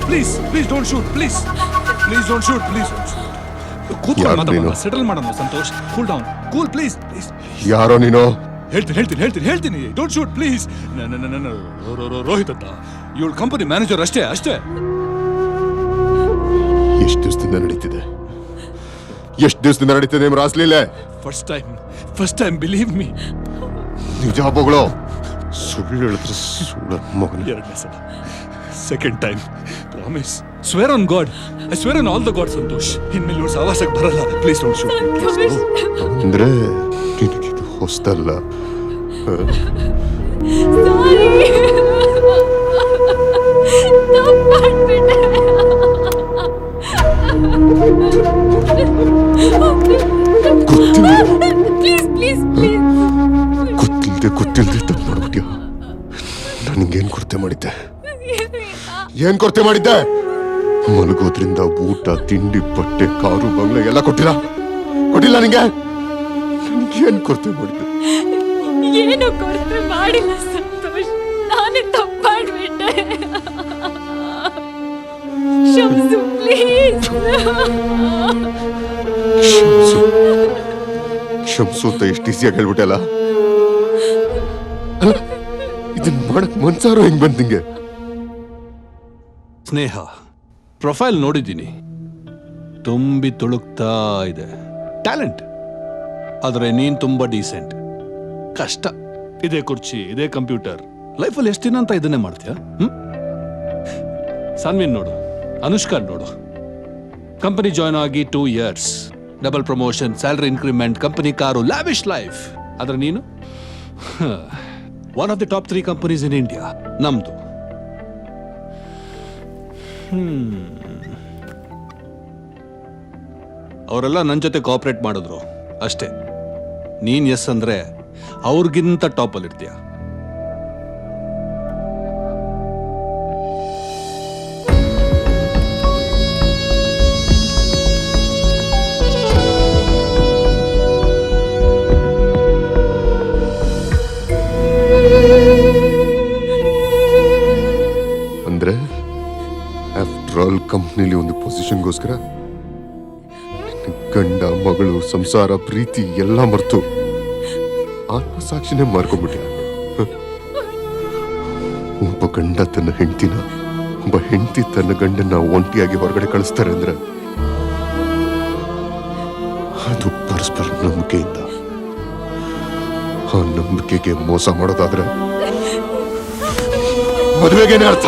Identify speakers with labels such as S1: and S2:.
S1: please please don't shoot please please don't shoot please ಕೂತ್ಕೊಂಡು ಮಾತಾಡೋಣ settle ಮಾಡೋಣ Santosh cool down cool please please
S2: ಯಾರೋ ನೀನು
S1: ಹೇಳ್ತೀನಿ ಡೋಂಟ್ ಶೂಟ್ ಪ್ಲೀಸ್ ರೋಹಿತ್ ಅಂತ ಇವಳು ಕಂಪನಿ ಮ್ಯಾನೇಜರ್ ಅಷ್ಟೇ
S2: ಎಷ್ಟು ದಿವಸದಿಂದ ನಡೀತಿದೆ ನಿಮ್ ರಾಸ್ಲೀಲೆ
S1: ಫಸ್ಟ್ ಟೈಮ್ ಬಿಲೀವ್ ಮೀ
S2: ನಿಜ ಬಗಳು ಸುಳ್ಳು ಹೇಳಿದ್ರೆ ಸುಳ್ಳು ಮಗನ
S1: ಎರಡನೇ ಸಲ second time promise swear on God I swear on all the God Santosh ಇನ್ಮೇಲೆ ಇವಳು ಸಹವಾಸಕ್ಕೆ ಬರಲ್ಲ ಪ್ಲೀಸ್ ಡೋಂಟ್ ಶೂಟ್
S2: ಅಂದ್ರೆ ನಿನಗಿದು ಹೊಸ್ತಲ್ಲ ಗೊತ್ತಿಲ್ದೆ ತಪ್ಪು ಮಾಡ್ಬಿಟ್ಯ ನನಗೇನ್ ಕೊರತೆ ಮಾಡಿದ್ದೆ ಮಲಗೋದ್ರಿಂದ ಊಟ ತಿಂಡಿ ಬಟ್ಟೆ ಕಾರು ಬಂಗ್ಲೆ ಎಲ್ಲ ಕೊಟ್ಟಿಲ್ಲ ನಿಂಗೆ ಏನ್ ಕೊರತೆ ಮಾಡಿದ್ದೆ
S3: ಏನು ಕೊರತೆ ಮಾಡಿಲ್ಲ ಸಂತೋಷ್ ನಾನೇ ತಪ್ಪು ಮಾಡ್ಬಿಟ್ಟೆ ಶಂಸು ಪ್ಲೀಸ್
S2: ಶಂಸು ಅಂತ ಎಷ್ಟು ಈಸಿಯಾಗಿ ಹೇಳ್ಬಿಟ್ಟಲ್ಲ ಇದನ್ನ ಮಾಡಕ್ ಮನ್ಸಾರು ಹೆಂಗ್ ಬಂತ ನಿಂಗೆ
S1: ಸ್ನೇಹ ಪ್ರೊಫೈಲ್ ನೋಡಿದ್ದೀನಿ ತುಂಬಿ ತುಳುಕ್ತಾ ಇದೆ ಟ್ಯಾಲೆಂಟ್ ಆದ್ರೆ ನೀನ್ ತುಂಬಾ ಡೀಸೆಂಟ್ ಕಷ್ಟ ಇದೇ ಕುರ್ಚಿ ಇದೇ ಕಂಪ್ಯೂಟರ್ ಲೈಫಲ್ಲಿ ಎಷ್ಟು ದಿನ ಅಂತ ಇದನ್ನೇ ಮಾಡ್ತೀಯ ಸಾನ್ವಿನ್ ನೋಡು ಅನುಷ್ಕಾ ನೋಡು ಕಂಪನಿ ಜಾಯ್ನ್ ಆಗಿ 2 years double promotion salary increment company car lavish life ಆದ್ರೆ ನೀನು one of the top 3 companies in India ನಮ್ದು ಅವರೆಲ್ಲ ನನ್ನ ಜೊತೆ ಕೋಆಪರೇಟ್ ಮಾಡಿದ್ರು ಅಷ್ಟೇ ನೀನ್ ಎಸ್ ಅಂದ್ರೆ ಅವ್ರಿಗಿಂತ ಟಾಪ್ ಅಲ್ಲಿ ಇರ್ತೀಯ
S2: ಅಂದ್ರೆ ಆಫ್ಟರ್ ಆಲ್ ಕಂಪ್ನಿಲಿ ಒಂದು ಪೊಸಿಷನ್ಗೋಸ್ಕರ ಗಂಡ ಮಗಳು ಸಂಸಾರ ಪ್ರೀತಿ ಎಲ್ಲ ಮರ್ತು ಆತ್ಮಸಾಕ್ಷಿನೇ ಮಾರ್ಕೊಂಡ್ಬಿಟ್ಟ ಒಬ್ಬ ಗಂಡ ತನ್ನ ಹೆಂಡತಿನ ಒಬ್ಬ ಹೆಂಡತಿ ತನ್ನ ಗಂಡನ ಒಂಟಿಯಾಗಿ ಹೊರಗಡೆ ಕಳಿಸ್ತಾರೆ ಅಂದ್ರೆ ಅದು ಪರಸ್ಪರ ನಂಬಿಕೆಯಿಂದ ಆ ನಂಬಿಕೆಗೆ ಮೋಸ ಮಾಡೋದಾದ್ರೆ ಮದುವೆಗೇನೆ ಅರ್ಥ